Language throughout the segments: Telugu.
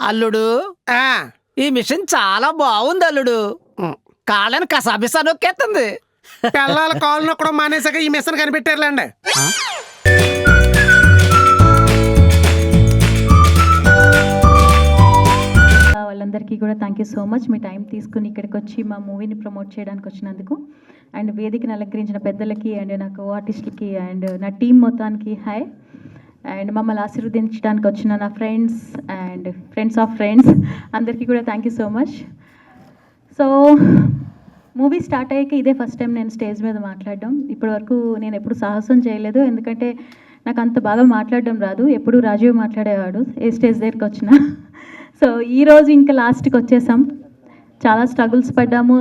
అల్లుడు ఆ, ఈ మిషన్ చాలా బాగుంది అల్లుడు. కాళ్ళని కసాబిసా నొక్కేస్తుంది. పిల్లల కాళ్ళు నొక్కడం మానేసాక ఈ మిషన్ కనిపెట్టారులేండి. వాళ్ళందరికీ కూడా thank you so much. Me time తీసుకుని ఇక్కడికి వచ్చి మా మూవీని ప్రమోట్ చేయడానికి వచ్చినందుకు, అండ్ వేదికను అలంకరించిన పెద్దలకి అండ్ నాకు ఆర్టిస్టులకి అండ్ నా టీం మొత్తానికి హాయ్. అండ్ మమ్మల్ని ఆశీర్వదించడానికి వచ్చిన నా friends and friends of friends అందరికీ కూడా thank you so much. So movie start అయ్యాక ఇదే ఫస్ట్ టైం నేను స్టేజ్ మీద మాట్లాడడం. ఇప్పటివరకు నేను ఎప్పుడు సాహసం చేయలేదు, ఎందుకంటే నాకు అంత బాగా మాట్లాడడం రాదు. ఎప్పుడు రాజీవ్ మాట్లాడేవాడు ఏ స్టేజ్ దగ్గరికి వచ్చినా. సో ఈరోజు ఇంకా లాస్ట్కి వచ్చేసాం. చాలా స్ట్రగుల్స్ పడ్డాము.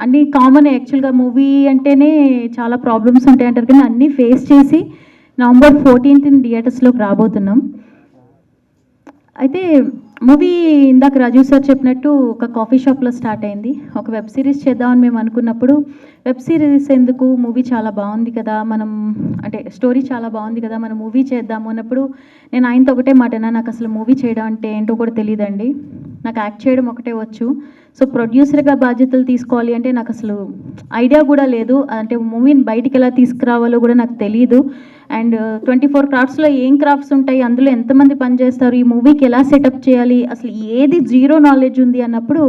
అన్నీ కామన్. యాక్చువల్గా మూవీ అంటేనే చాలా ప్రాబ్లమ్స్ ఉంటాయి అంటారు, కానీ అన్నీ ఫేస్ చేసి నవంబర్ 14th థియేటర్స్లోకి రాబోతున్నాం. అయితే మూవీ ఇందాక రాజీవ్ సార్ చెప్పినట్టు ఒక కాఫీ షాప్లో స్టార్ట్ అయింది. ఒక వెబ్ సిరీస్ చేద్దామని మేము అనుకున్నప్పుడు, వెబ్ సిరీస్ ఎందుకు, మూవీ చాలా బాగుంది కదా, మనం అంటే స్టోరీ చాలా బాగుంది కదా, మనం మూవీ చేద్దాము అన్నప్పుడు నేను ఆయనతో ఒకటే మాట, నాకు అసలు మూవీ చేయడం అంటే ఏంటో కూడా తెలియదండి, నాకు యాక్ట్ చేయడం ఒకటే వచ్చు. సో ప్రొడ్యూసర్గా బాధ్యతలు తీసుకోవాలి అంటే నాకు అసలు ఐడియా కూడా లేదు. అంటే మూవీని బయటికి ఎలా తీసుకురావాలో కూడా నాకు తెలియదు. అండ్ 24 క్రాఫ్ట్స్లో ఏం క్రాఫ్ట్స్ ఉంటాయి, అందులో ఎంతమంది పనిచేస్తారు, ఈ మూవీకి ఎలా సెటప్ చేయాలి, అసలు ఏది జీరో నాలెడ్జ్ ఉంది అన్నప్పుడు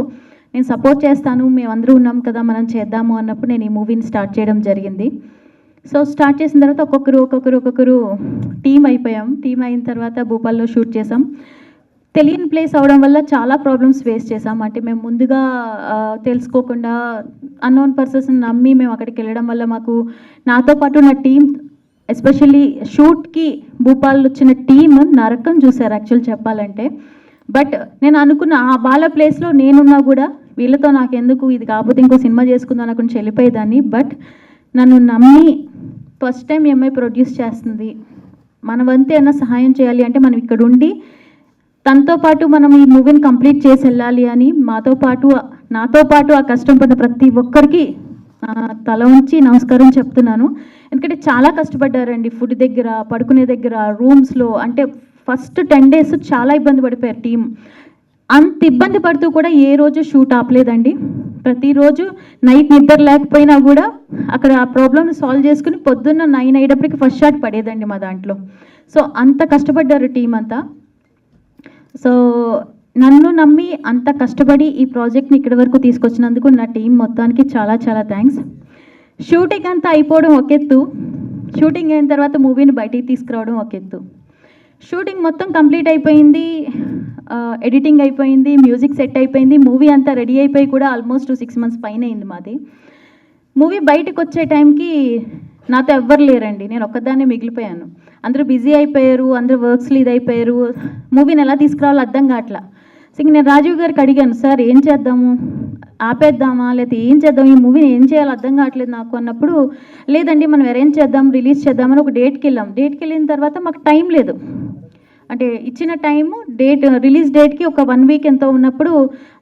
నేను సపోర్ట్ చేస్తాను, మేమందరూ ఉన్నాం కదా మనం చేద్దాము అన్నప్పుడు నేను ఈ మూవీని స్టార్ట్ చేయడం జరిగింది. సో స్టార్ట్ చేసిన తర్వాత ఒక్కొక్కరు టీం అయిపోయాం. టీం అయిన తర్వాత భూపాల్లో షూట్ చేసాం. తెలియని ప్లేస్ అవడం వల్ల చాలా ప్రాబ్లమ్స్ ఫేస్ చేసాం. అంటే మేము ముందుగా తెలుసుకోకుండా అన్నోన్ పర్సన్స్ నమ్మి మేము అక్కడికి వెళ్ళడం వల్ల మాకు, నాతో పాటు నా టీం, ఎస్పెషల్లీ షూట్కి భూపాల్ వచ్చిన టీమ్ నరకం చూశారు యాక్చువల్ చెప్పాలంటే. బట్ నేను అనుకున్న వాళ్ళ ప్లేస్లో నేనున్నా కూడా వీళ్ళతో నాకెందుకు, ఇది కాకపోతే ఇంకో సినిమా చేసుకుందాం అనుకుని వెళ్ళిపోయేదాన్ని. బట్ నన్ను నమ్మి ఫస్ట్ టైం ఎంఐ ప్రొడ్యూస్ చేస్తుంది, మన వంతు ఏమైనా సహాయం చేయాలి అంటే మనం ఇక్కడ ఉండి తనతో పాటు మనం ఈ మూవీని కంప్లీట్ చేసి వెళ్ళాలి అని నాతో పాటు ఆ కష్టం పడిన ప్రతి ఒక్కరికి తల ఉంచి నమస్కారం చెప్తున్నాను. ఎందుకంటే చాలా కష్టపడ్డారండి. ఫుడ్ దగ్గర, పడుకునే దగ్గర, రూమ్స్లో. అంటే ఫస్ట్ 10 days చాలా ఇబ్బంది పడిపోయారు టీం. అంత ఇబ్బంది పడుతూ కూడా ఏ రోజు షూట్ ఆపలేదండి. ప్రతిరోజు నైట్ నిద్ర లేకపోయినా కూడా అక్కడ ఆ ప్రాబ్లమ్ని సాల్వ్ చేసుకుని పొద్దున్న 9 అయ్యేటప్పటికి ఫస్ట్ షాట్ పడేదండి మా దాంట్లో. సో అంత కష్టపడ్డారు టీం అంతా. సో నన్ను నమ్మి అంత కష్టపడి ఈ ప్రాజెక్ట్ని ఇక్కడి వరకు తీసుకొచ్చినందుకు నా టీం మొత్తానికి చాలా చాలా థ్యాంక్స్. షూటింగ్ అంతా అయిపోవడం ఒక ఎత్తు, షూటింగ్ అయిన తర్వాత మూవీని బయటికి తీసుకురావడం ఒక ఎత్తు. షూటింగ్ మొత్తం కంప్లీట్ అయిపోయింది, ఎడిటింగ్ అయిపోయింది, మ్యూజిక్ సెట్ అయిపోయింది, మూవీ అంతా రెడీ అయిపోయి కూడా ఆల్మోస్ట్ 6 months పైన అయింది మాది. మూవీ బయటకు వచ్చే టైంకి నాతో ఎవ్వరు లేరండి, నేను ఒక్కదాన్నే మిగిలిపోయాను. అందరూ బిజీ అయిపోయారు, అందరూ వర్క్స్లో ఇదైపోయారు, మూవీని ఎలా తీసుకురావాలో అర్థం కావట్లా. సో ఇంక నేను రాజీవ్ గారికి అడిగాను, సార్ ఏం చేద్దాము, ఆపేద్దామా లేకపోతే ఏం చేద్దాం, ఈ మూవీని ఏం చేయాలో అర్థం కావట్లేదు నాకు అన్నప్పుడు, లేదండి మనం అరేంజ్ చేద్దాం, రిలీజ్ చేద్దామని ఒక డేట్కి వెళ్ళాం. డేట్కి వెళ్ళిన తర్వాత మాకు టైం లేదు. అంటే ఇచ్చిన టైము రిలీజ్ డేట్కి ఒక 1 week ఎంతో ఉన్నప్పుడు,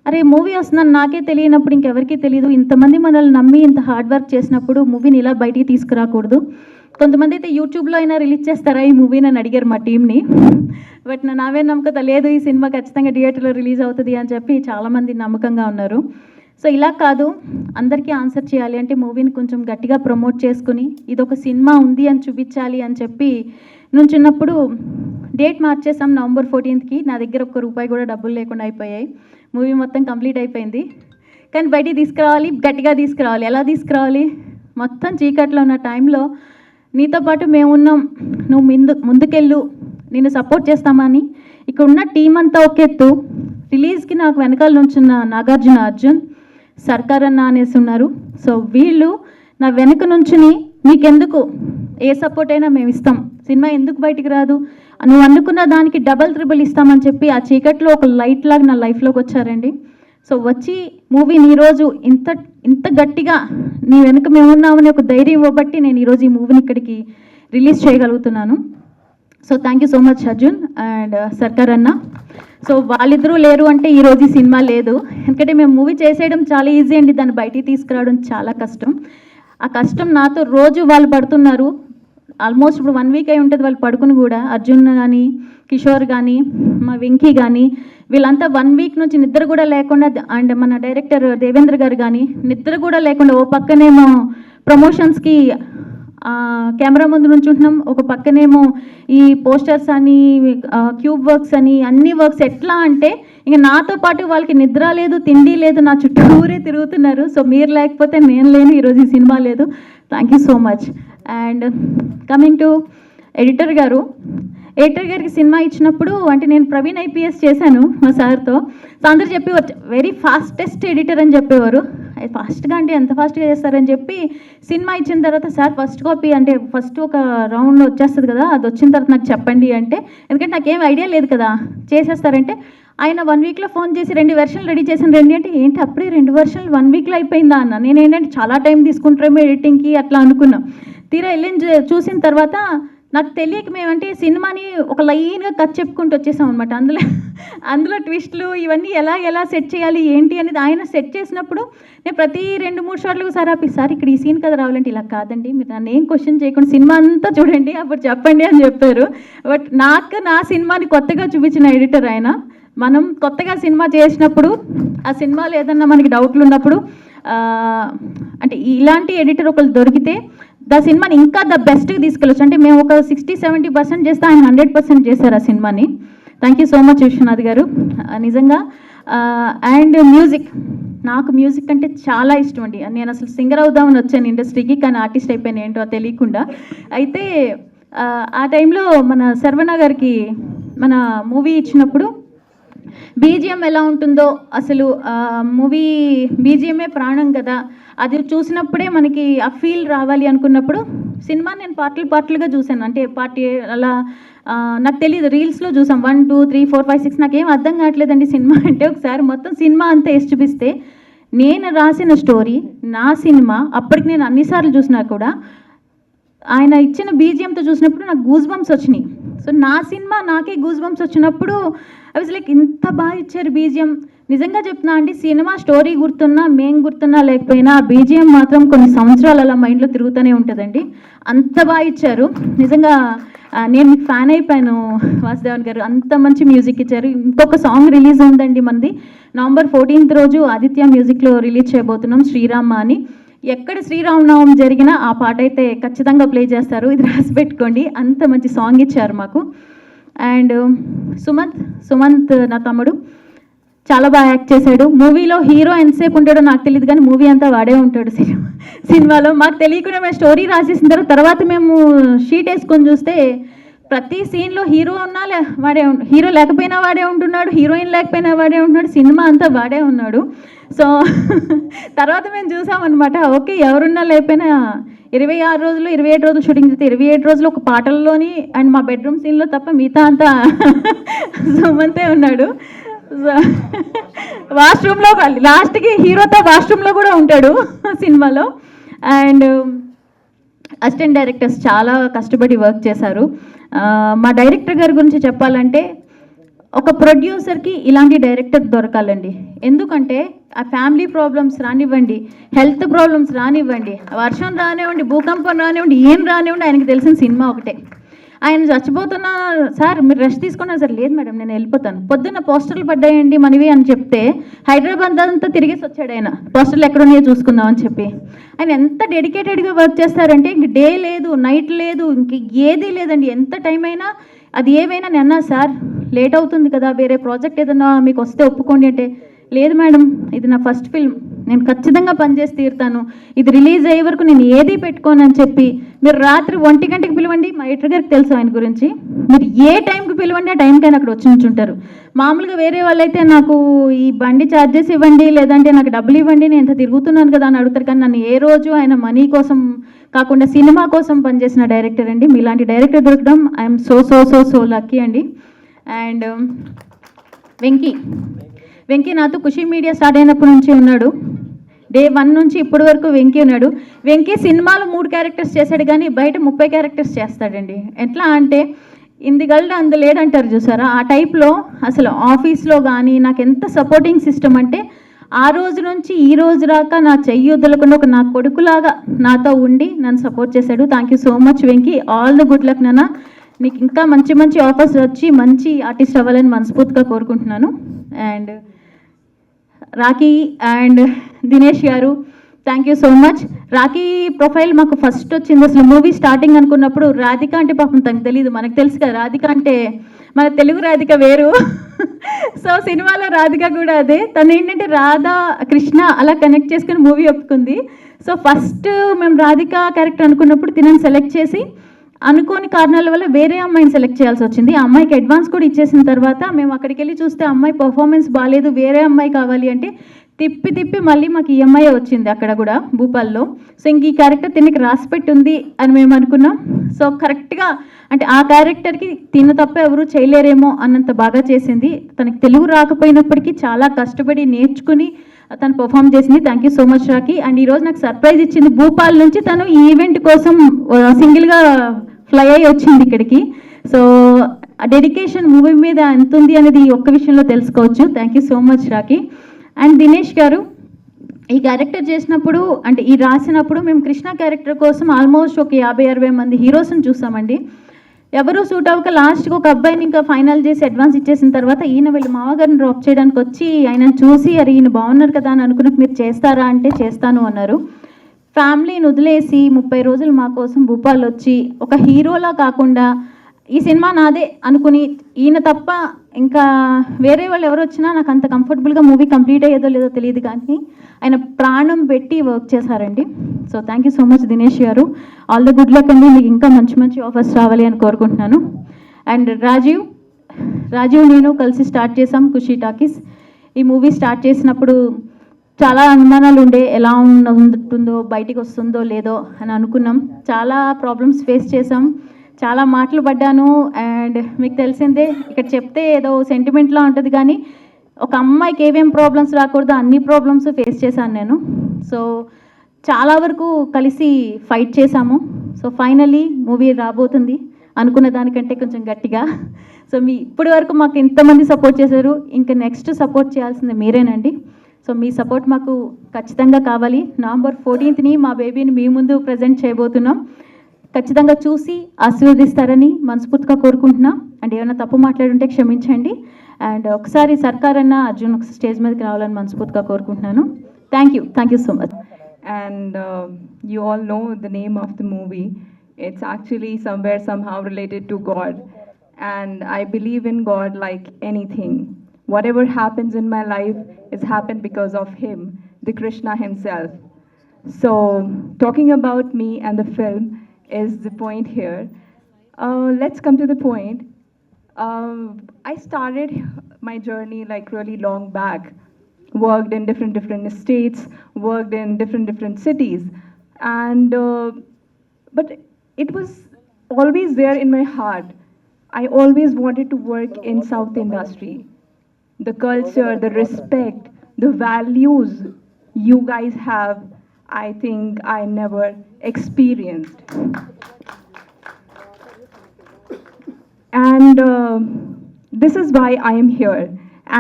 అరే మూవీ వస్తుందని నాకే తెలియనప్పుడు ఇంకెవరికి తెలియదు, ఇంతమంది మనల్ని నమ్మి ఇంత హార్డ్ వర్క్ చేసినప్పుడు మూవీని ఇలా బయటికి తీసుకురాకూడదు. కొంతమంది అయితే యూట్యూబ్లో అయినా రిలీజ్ చేస్తారా ఈ మూవీని అని అడిగారు మా టీంని. బట్ నావే నమ్మకత లేదు, ఈ సినిమా ఖచ్చితంగా థియేటర్లో రిలీజ్ అవుతుంది అని చెప్పి చాలామంది నమ్మకంగా ఉన్నారు. సో ఇలా కాదు, అందరికీ ఆన్సర్ చేయాలి అంటే మూవీని కొంచెం గట్టిగా ప్రమోట్ చేసుకుని ఇది ఒక సినిమా ఉంది అని చూపించాలి అని చెప్పి నుంచున్నప్పుడు డేట్ మార్చేసాం నవంబర్ 14th. నా దగ్గర ₹1 కూడా డబ్బులు లేకుండా అయిపోయాయి. మూవీ మొత్తం కంప్లీట్ అయిపోయింది. కానీ బయటికి తీసుకురావాలి, గట్టిగా తీసుకురావాలి. ఎలా తీసుకురావాలి, మొత్తం చీకట్లో ఉన్న టైంలో నీతో పాటు మేమున్నాం, నువ్వు ముందుకెళ్ళు, నేను సపోర్ట్ చేస్తామని ఇక్కడ ఉన్న టీం అంతా ఒక ఎత్తు. రిలీజ్కి నాకు వెనకాల నుంచున్న నాగార్జున అర్జున్, సర్కార్ అన్న అనేసి ఉన్నారు. సో వీళ్ళు నా వెనక నుంచుని నీకెందుకు ఏ సపోర్ట్ అయినా మేము ఇస్తాం, సినిమా ఎందుకు బయటికి రాదు, నువ్వు అనుకున్న దానికి డబల్ ఇస్తామని చెప్పి ఆ చీకట్లో ఒక లైట్ లాగా నా లైఫ్లోకి వచ్చారండి. సో వచ్చి మూవీని ఈరోజు ఇంత గట్టిగా నీ వెనుక మేము ఉన్నామని ఒక ధైర్యం ఇవ్వబట్టి నేను ఈరోజు ఈ మూవీని ఇక్కడికి రిలీజ్ చేయగలుగుతున్నాను. So thank you so much Arjun and సర్కార్ అన్న. సో వాళ్ళిద్దరూ లేరు అంటే ఈరోజు ఈ సినిమా లేదు. ఎందుకంటే మేము మూవీ చేసేయడం చాలా ఈజీ అండి, దాన్ని బయటికి తీసుకురావడం చాలా కష్టం. ఆ కష్టం నాతో రోజు వాళ్ళు పడుతున్నారు. ఆల్మోస్ట్ ఇప్పుడు 1 వీక్ అయి ఉంటుంది వాళ్ళు పడుకుని కూడా. అర్జున్ కానీ, కిషోర్ కానీ, మా వెంకీ కానీ, వీళ్ళంతా 1 వీక్ నుంచి నిద్ర కూడా లేకుండా, అండ్ మన డైరెక్టర్ దేవేంద్ర గారు కానీ నిద్ర కూడా లేకుండా, ఓ పక్కనేమో ప్రమోషన్స్కి కెమెరా ముందు నుంచి ఉంటున్నాం, ఒక పక్కనేమో ఈ పోస్టర్స్ అని, క్యూబ్ వర్క్స్ అని, అన్ని వర్క్స్. ఎట్లా అంటే ఇంక నాతో పాటు వాళ్ళకి నిద్ర లేదు, తిండి లేదు, నా చుట్టూరే తిరుగుతున్నారు. సో మీరు లేకపోతే నేను లేను, ఈరోజు ఈ సినిమా లేదు. Thank you so much. And coming to editor గారికి సినిమా ఇచ్చినప్పుడు, అంటే నేను ప్రవీణ్ ఐపీఎస్ చేశాను మా సార్తో. సో అందరూ చెప్పేవారు వెరీ ఫాస్టెస్ట్ ఎడిటర్ అని చెప్పేవారు. ఫాస్ట్గా అంటే ఎంత ఫాస్ట్గా చేస్తారని చెప్పి సినిమా ఇచ్చిన తర్వాత, సార్ ఫస్ట్ కాపీ అంటే ఫస్ట్ ఒక రౌండ్లో వచ్చేస్తుంది కదా, అది వచ్చిన తర్వాత నాకు చెప్పండి అంటే, ఎందుకంటే నాకేం ఐడియా లేదు కదా, చేసేస్తారంటే ఆయన 1 వీక్లో ఫోన్ చేసి 2 వెర్షన్లు రెడీ చేశాను. అంటే ఏంటి అప్పుడే 2 వెర్షన్లు 1 వీక్లో అయిపోయిందా అన్న. నేను ఏంటంటే చాలా టైం తీసుకుంటారేమో ఎడిటింగ్కి అట్లా అనుకున్నాం. తీరా వెళ్ళి చూసిన తర్వాత నాకు తెలియక మేమంటే సినిమాని ఒక లైన్గా కథ చెప్పుకుంటూ వచ్చేసాం అనమాట. అందులో ట్విస్ట్లు ఇవన్నీ ఎలా సెట్ చేయాలి ఏంటి అనేది ఆయన సెట్ చేసినప్పుడు నేను ప్రతి 2-3 షాట్లకు సార్ ఇక్కడ ఈ సీన్ కదా రావాలంటే ఇలా కాదండి, మీరు నన్ను ఏం క్వశ్చన్ చేయకుండా సినిమా అంతా చూడండి అప్పుడు చెప్పండి అని చెప్పారు. బట్ నాకు నా సినిమాని కొత్తగా చూపించిన ఎడిటర్ ఆయన. మనం కొత్తగా సినిమా చేసినప్పుడు ఆ సినిమాలో ఏదన్నా మనకి డౌట్లు ఉన్నప్పుడు అంటే ఇలాంటి ఎడిటర్ ఒకరు దొరికితే సినిమాని ఇంకా బెస్ట్గా తీసుకెళ్ళచ్చు. అంటే మేము ఒక 60-70% చేస్తే ఆయన 100% చేశారు ఆ సినిమాని. Thank you so much Viswanath garu నిజంగా. అండ్ నాకు మ్యూజిక్ అంటే చాలా ఇష్టం అండి. నేను అసలు సింగర్ అవుదామని వచ్చాను ఇండస్ట్రీకి, కానీ ఆర్టిస్ట్ అయిపోయాను ఏంటో తెలియకుండా. అయితే ఆ టైంలో మన శర్వణ గారికి మన మూవీ ఇచ్చినప్పుడు బీజిఎం ఎలా ఉంటుందో, అసలు మూవీ బీజిఎమే ప్రాణం కదా, అది చూసినప్పుడే మనకి ఆ ఫీల్ రావాలి అనుకున్నప్పుడు సినిమా నేను పార్ట్లుగా చూశాను. అంటే అలా నాకు తెలియదు, రీల్స్లో చూసాం 1, 2, 3, 4, 5, 6 నాకేం అర్థం కావట్లేదండి సినిమా అంటే. ఒకసారి మొత్తం సినిమా అంతా వేసి చూపిస్తే నేను రాసిన స్టోరీ నా సినిమా అప్పటికి నేను అన్నిసార్లు చూసినా కూడా ఆయన ఇచ్చిన బీజిఎంతో చూసినప్పుడు నాకు గూస్ బంప్స్ వచ్చినాయి. సో నా సినిమా నాకే గూస్ బంప్స్ వచ్చినప్పుడు అవి లైక్ ఇంత బాగా ఇచ్చారు బీజిఎం. నిజంగా చెప్తున్నా అండి, సినిమా స్టోరీ గుర్తున్నా మేం గుర్తున్నా లేకపోయినా బీజిఎం మాత్రం కొన్ని సంవత్సరాలు అలా మైండ్లో తిరుగుతూనే ఉంటుందండి. అంత బాగా ఇచ్చారు నిజంగా. నేను మీకు ఫ్యాన్ అయిపోయాను వాసుదేవన్ గారు, అంత మంచి మ్యూజిక్ ఇచ్చారు. ఇంకొక సాంగ్ రిలీజ్ ఉందండి మనది, November 14th రోజు ఆదిత్య మ్యూజిక్లో రిలీజ్ చేయబోతున్నాం, శ్రీరామ అని. ఎక్కడ శ్రీరామనవమి జరిగినా ఆ పాట అయితే ఖచ్చితంగా ప్లే చేస్తారు, ఇది రాసి పెట్టుకోండి. అంత మంచి సాంగ్ ఇచ్చారు మాకు. అండ్ సుమంత్ నా తమ్ముడు చాలా బాగా యాక్ట్ చేశాడు. మూవీలో హీరో ఎంతసేపు ఉంటాడో నాకు తెలియదు, కానీ మూవీ అంతా వాడే ఉంటాడు సినిమాలో. మాకు తెలియకుండా మేము స్టోరీ రాసేసిన తర్వాత మేము షీట్ వేసుకొని చూస్తే ప్రతి సీన్లో హీరో ఉన్నా హీరో లేకపోయినా వాడే ఉంటున్నాడు, హీరోయిన్ లేకపోయినా వాడే ఉంటున్నాడు, సినిమా అంతా వాడే ఉన్నాడు. సో తర్వాత మేము చూసామన్నమాట, ఓకే ఎవరున్నా లేకపోయినా 26 రోజులు 27 రోజులు షూటింగ్ చేస్తే 27 రోజులు ఒక పాటల్లోని అండ్ మా బెడ్రూమ్ సీన్లో తప్ప మిగతా అంతా సుమంతే ఉన్నాడు. వాష్రూమ్లో లాస్ట్కి హీరోతో వాష్రూమ్లో కూడా ఉంటాడు సినిమాలో. అండ్ అసిస్టెంట్ డైరెక్టర్స్ చాలా కష్టపడి వర్క్ చేశారు. మా డైరెక్టర్ గారి గురించి చెప్పాలంటే ఒక ప్రొడ్యూసర్కి ఇలాంటి డైరెక్టర్ దొరకాలండి. ఎందుకంటే ఆ ఫ్యామిలీ ప్రాబ్లమ్స్ రానివ్వండి, హెల్త్ ప్రాబ్లమ్స్ రానివ్వండి, వర్షం రానివ్వండి, భూకంపం రానివ్వండి, ఏం రానివ్వండి, ఆయనకి తెలిసిన సినిమా ఒకటే. ఆయన చచ్చిపోతున్నా సార్ మీరు రెస్ట్ తీసుకున్నా సార్, లేదు మేడం నేను వెళ్ళిపోతాను, పొద్దున్న పోస్టర్లు పడ్డాయండి మనవి అని చెప్తే హైదరాబాద్ అంతా తిరిగేసి వచ్చాడు ఆయన, పోస్టర్లు ఎక్కడున్నాయో చూసుకుందాం అని చెప్పి. ఆయన ఎంత డెడికేటెడ్గా వర్క్ చేస్తారంటే ఇంక డే లేదు, నైట్ లేదు, ఇంక ఏదీ లేదండి. ఎంత టైం అయినా అది ఏమైనా నేను అన్నా సార్ లేట్ అవుతుంది కదా, వేరే ప్రాజెక్ట్ ఏదన్నా మీకు వస్తే ఒప్పుకోండి అంటే, లేదు మేడం ఇది నా ఫస్ట్ ఫిల్మ్, నేను ఖచ్చితంగా పనిచేసి తీరుతాను, ఇది రిలీజ్ అయ్యే వరకు నేను ఏదీ పెట్టుకోను అని చెప్పి, మీరు రాత్రి 1 గంటకి పిలవండి, మా ఎడిటర్ గారికి తెలుసు ఆయన గురించి, మీరు ఏ టైంకి పిలవండి ఆ టైంకి ఆయన అక్కడ వచ్చి ఉంచుంటారు. మామూలుగా వేరే వాళ్ళైతే నాకు ఈ బండి ఛార్జెస్ ఇవ్వండి, లేదంటే నాకు డబ్బులు ఇవ్వండి, నేను ఇంత తిరుగుతున్నాను కదా అని అడుగుతారు. కానీ నన్ను ఏ రోజు ఆయన మనీ కోసం కాకుండా సినిమా కోసం పనిచేసిన డైరెక్టర్ అండి. మీలాంటి డైరెక్టర్ దొరకడం ఐఎమ్ సో లక్కీ అండి. అండ్ వెంకీ నాతో ఖుషి మీడియా స్టార్ట్ అయినప్పటి నుంచి ఉన్నాడు, డే 1 నుంచి ఇప్పటి వరకు వెంకీ ఉన్నాడు. వెంకీ సినిమాలో 3 క్యారెక్టర్స్ చేశాడు, కానీ బయట 30 క్యారెక్టర్స్ చేస్తాడండి. ఎట్లా అంటే ఇందుగల్డ్ అందులేడంటారు చూసారా, ఆ టైప్లో అసలు ఆఫీస్లో కానీ నాకు ఎంత సపోర్టింగ్ సిస్టమ్ అంటే ఆ రోజు నుంచి ఈ రోజు రాక నా చెయ్యి వదలకుండా ఒక నా కొడుకులాగా నాతో ఉండి నన్ను సపోర్ట్ చేశాడు. Thank you so much Venky. All the good luck నాన్న. నీకు ఇంకా మంచి మంచి ఆఫర్స్ వచ్చి మంచి ఆర్టిస్ట్ అవ్వాలని మనస్ఫూర్తిగా కోరుకుంటున్నాను. అండ్ రాఖీ అండ్ దినేష్ గారు, thank you so much. Rakhi profile మాకు ఫస్ట్ వచ్చింది అసలు మూవీ స్టార్టింగ్ అనుకున్నప్పుడు. రాధిక అంటే పాపం తనకు తెలియదు, మనకు తెలుసు కదా రాధిక అంటే మన తెలుగు రాధిక వేరు. సో సినిమాలో రాధిక కూడా అదే. తను ఏంటంటే రాధా కృష్ణ అలా కనెక్ట్ చేసుకుని మూవీ ఒప్పుకుంది. సో ఫస్ట్ మేము రాధిక క్యారెక్టర్ అనుకున్నప్పుడు తినని సెలెక్ట్ చేసి అనుకోని కారణాల వల్ల వేరే అమ్మాయిని సెలెక్ట్ చేయాల్సి వచ్చింది. ఆ అమ్మాయికి అడ్వాన్స్ కూడా ఇచ్చేసిన తర్వాత మేము అక్కడికి వెళ్ళి చూస్తే అమ్మాయి పర్ఫార్మెన్స్ బాగాలేదు, వేరే అమ్మాయి కావాలి అంటే తిప్పి తిప్పి మళ్ళీ మాకు ఈ అమ్మాయి వచ్చింది అక్కడ కూడా భూపాల్లో. సో ఇంక ఈ క్యారెక్టర్ తినకి రాసి పెట్టుంది అని మేము అనుకున్నాం. సో కరెక్ట్గా అంటే ఆ క్యారెక్టర్కి తిన్న తప్ప ఎవరు చేయలేరేమో అన్నంత బాగా చేసింది. తనకి తెలుగు రాకపోయినప్పటికీ చాలా కష్టపడి నేర్చుకుని తను పర్ఫామ్ చేసింది. Thank you so much Rakhi. And ఈరోజు నాకు సర్ప్రైజ్ ఇచ్చింది. భూపాల్ నుంచి తను ఈ ఈవెంట్ కోసం సింగిల్గా ఫ్లై అయ్యి వచ్చింది ఇక్కడికి. సో డెడికేషన్ మూవీ మీద ఎంత ఉంది అనేది ఈ ఒక్క విషయంలో తెలుసుకోవచ్చు. Thank you so much Rakhi. And Dinesh గారు, ఈ క్యారెక్టర్ చేసినప్పుడు అంటే ఈ రాసినప్పుడు మేము కృష్ణ క్యారెక్టర్ కోసం ఆల్మోస్ట్ ఒక 50-60 మంది హీరోస్ని చూసామండి. ఎవరు సూట్ అవ్వక లాస్ట్కి ఒక అబ్బాయిని ఇంకా ఫైనల్ చేసి అడ్వాన్స్ ఇచ్చేసిన తర్వాత ఈయన వీళ్ళు మామగారిని డ్రాప్ చేయడానికి వచ్చి ఆయనను చూసి అరే ఈయన బాగున్నారు కదా అని అనుకున్నట్టు మీరు చేస్తారా అంటే చేస్తాను అన్నారు. ఫ్యామిలీని వదిలేసి 30 రోజులు మా కోసం భూపాల్ వచ్చి ఒక హీరోలా కాకుండా ఈ సినిమా నాదే అనుకుని ఈయన తప్ప ఇంకా వేరే వాళ్ళు ఎవరు వచ్చినా నాకు అంత కంఫర్టబుల్గా మూవీ కంప్లీట్ అయ్యేదో లేదో తెలియదు కానీ ఆయన ప్రాణం పెట్టి వర్క్ చేశారండి. So thank you so much Dinesh garu. All the good luck అండి. మీకు ఇంకా మంచి మంచి ఆఫర్స్ రావాలి అని కోరుకుంటున్నాను. అండ్ రాజీవ్ నేను కలిసి స్టార్ట్ చేసాం ఖుషీ టాకీస్. ఈ మూవీ స్టార్ట్ చేసినప్పుడు చాలా అనుమానాలు ఉండే, ఎలా ఉంటుందో బయటికి వస్తుందో లేదో అని అనుకున్నాం. చాలా ప్రాబ్లమ్స్ ఫేస్ చేసాం, చాలా మాటలు పడ్డాను. అండ్ మీకు తెలిసిందే ఇక్కడ చెప్తే ఏదో సెంటిమెంట్లా ఉంటుంది కానీ ఒక అమ్మాయికి ఏమేం ప్రాబ్లమ్స్ రాకూడదో అన్ని ప్రాబ్లమ్స్ ఫేస్ చేశాను నేను. సో చాలా వరకు కలిసి ఫైట్ చేశాము. సో ఫైనలీ మూవీ రాబోతుంది అనుకున్న దానికంటే కొంచెం గట్టిగా. సో ఇప్పటి వరకు మాకు ఎంతమంది సపోర్ట్ చేశారు, ఇంకా నెక్స్ట్ సపోర్ట్ చేయాల్సింది మీరేనండి. సో మీ సపోర్ట్ మాకు ఖచ్చితంగా కావాలి. నవంబర్ 14th మా బేబీని మీ ముందు ప్రజెంట్ చేయబోతున్నాం. ఖచ్చితంగా చూసి ఆశీర్వదిస్తారని మనస్ఫూర్తిగా కోరుకుంటున్నా. అండ్ ఏమైనా తప్పు మాట్లాడుంటే క్షమించండి. అండ్ ఒకసారి సర్కార్ అన్న అర్జున్ ఒక స్టేజ్ మీదకి రావాలని మనస్ఫూర్తిగా కోరుకుంటున్నాను. Thank you so much. And you all know the name of the movie. It's actually somewhere somehow related to God, and I believe in God like anything. Whatever happens in my life is happened because of him, the Krishna himself. So talking about me and the film is the point here. Let's come to the point. I started my journey like really long back. Worked in different states, worked in different cities, and but it was always there in my heart. I always wanted to work in South industry. The culture, the respect, the values you guys have, I think I never experienced. And this is why I am here.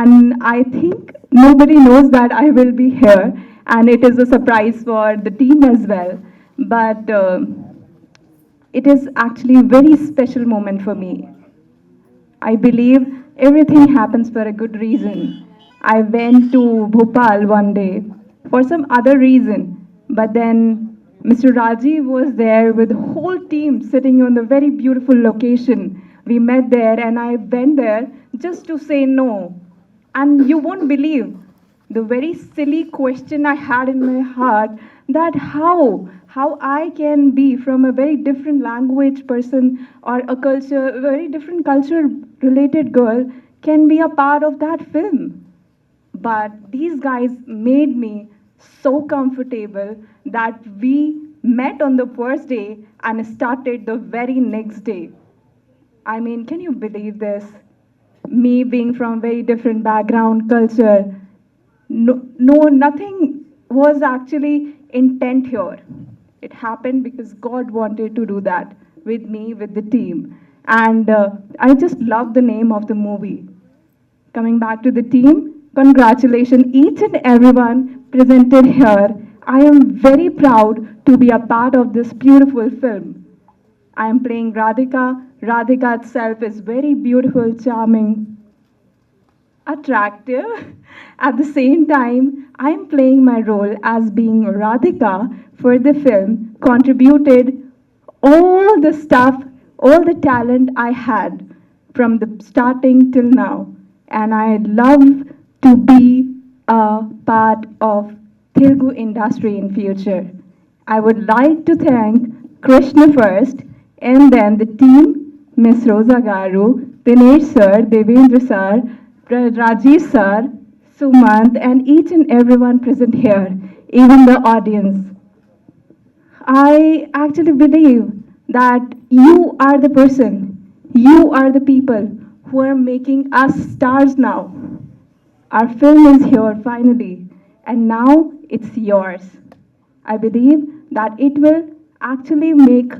And I think nobody knows that I will be here. And it is a surprise for the team as well. But it is actually a very special moment for me. I believe everything happens for a good reason. I went to Bhopal one day for some other reason. But then Mr. Rajiv was there with the whole team sitting on the very beautiful location. We met there and I went there just to say no. And you won't believe the very silly question I had in my heart, that how I can be from a very different language person or a culture, a very different culture related girl can be a part of that film. But these guys made me so comfortable that we met on the first day and started the very next day. I mean, can you believe this? Me being from very different background, culture, nothing was actually intent here. It happened because God wanted to do that with me, with the team. And I just love the name of the movie. Coming back to the team, congratulations each and everyone presented here. I am very proud to be a part of this beautiful film. I am playing Radhika. Radhika itself is very beautiful, charming, attractive. At the same time, I am playing my role as being Radhika for the film, contributed all the stuff, all the talent I had from the starting till now. And I love to be a part of Telugu industry in future. I would like to thank Krishna first and then the team, Miss Rosa Garu, Dinesh sir, Devendra sir, Rajesh sir, Sumant, and each and everyone present here, even the audience. I actually believe that you are the person, you are the people who are making us stars now. Our film is here finally, and now it's yours. I believe that it will actually make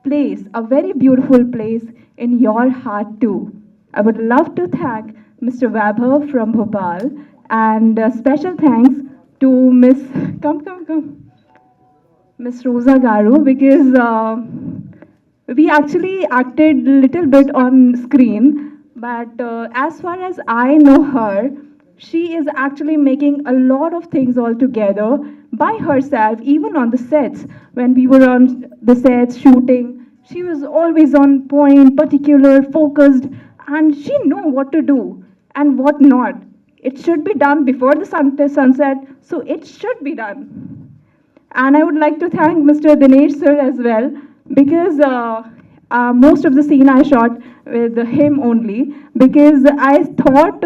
place, a very beautiful place in your heart too. I would love to thank Mr. Vaibhav from Bhopal, and special thanks to Miss, come, Miss Rosa Garu, because we actually acted little bit on screen, but as far as I know her, she is actually making a lot of things all together by herself, even on the sets. When we were on the sets shooting, she was always on point, particular, focused, and she know what to do and what not. It should be done before the sunset, so it should be done. And I would like to thank Mr. Dinesh sir as well, because most of the scene I shot with him only, because I thought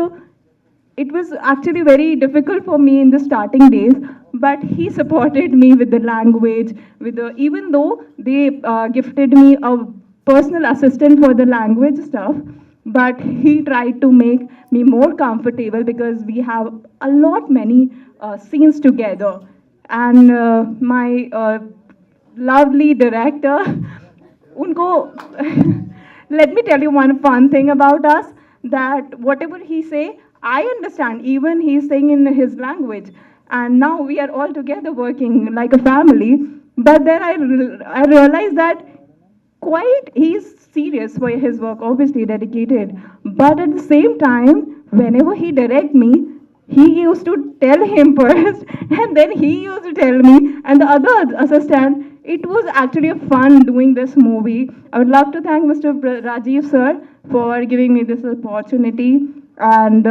it was actually very difficult for me in the starting days, but he supported me with the language, with the, even though they gifted me a personal assistant for the language stuff, but he tried to make me more comfortable because we have a lot many scenes together. And my lovely director, unko, let me tell you one fun thing about us, that whatever he say, I understand, even he's saying in his language. And now we are all together working like a family. But then I realized that quite he's serious for his work, obviously dedicated. But at the same time, whenever he direct me, he used to tell him first, and then he used to tell me, and the other assistant. It was actually a fun doing this movie. I would love to thank Mr. Rajiv sir for giving me this opportunity, and